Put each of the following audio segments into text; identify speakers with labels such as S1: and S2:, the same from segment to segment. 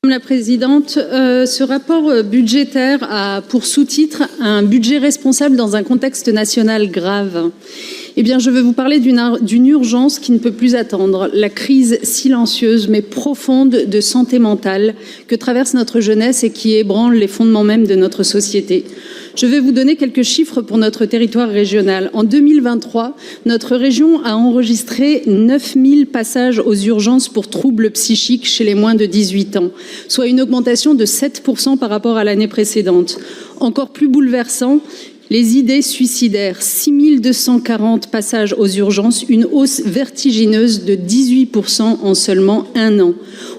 S1: Madame la Présidente, ce rapport budgétaire a pour sous-titre « Un budget responsable dans un contexte national grave ». Eh bien, je veux vous parler d'une urgence qui ne peut plus attendre, la crise silencieuse mais profonde de santé mentale que traverse notre jeunesse et qui ébranle les fondements mêmes de notre société. Je vais vous donner quelques chiffres pour notre territoire régional. En 2023, notre région a enregistré 9000 passages aux urgences pour troubles psychiques chez les moins de 18 ans, soit une augmentation de 7% par rapport à l'année précédente. Encore plus bouleversant, les idées suicidaires, 6240 passages aux urgences, une hausse vertigineuse de 18% en seulement un an.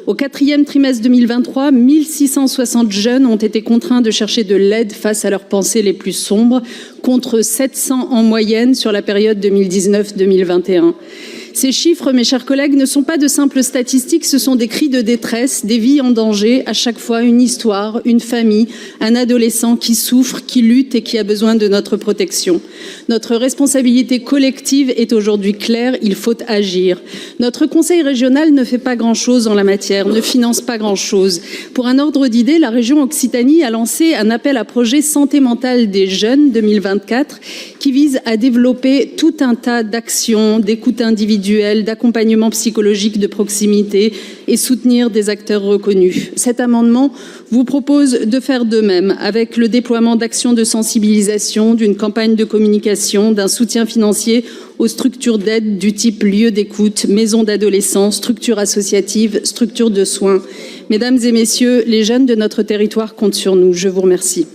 S1: Au 4e trimestre 2023, 1660 jeunes ont été contraints de chercher de l'aide face à leurs pensées les plus sombres, contre 700 en moyenne sur la période 2019-2021. Ces chiffres, mes chers collègues, ne sont pas de simples statistiques, ce sont des cris de détresse, des vies en danger, à chaque fois une histoire, une famille, un adolescent qui souffre, qui lutte et qui a besoin de notre protection. Notre responsabilité collective est aujourd'hui claire, il faut agir. Notre conseil régional ne fait pas grand-chose en la matière, ne finance pas grand-chose. Pour un ordre d'idée, la région Occitanie a lancé un appel à projet santé mentale des jeunes 2024 qui vise à développer tout un tas d'actions, d'écoute individuelle, d'accompagnement psychologique de proximité et soutenir des acteurs reconnus. Cet amendement vous propose de faire de même avec le déploiement d'actions de sensibilisation, d'une campagne de communication, d'un soutien financier aux structures d'aide du type lieu d'écoute, maison d'adolescents, structures associatives, structures de soins. Mesdames et messieurs, les jeunes de notre territoire comptent sur nous. Je vous remercie.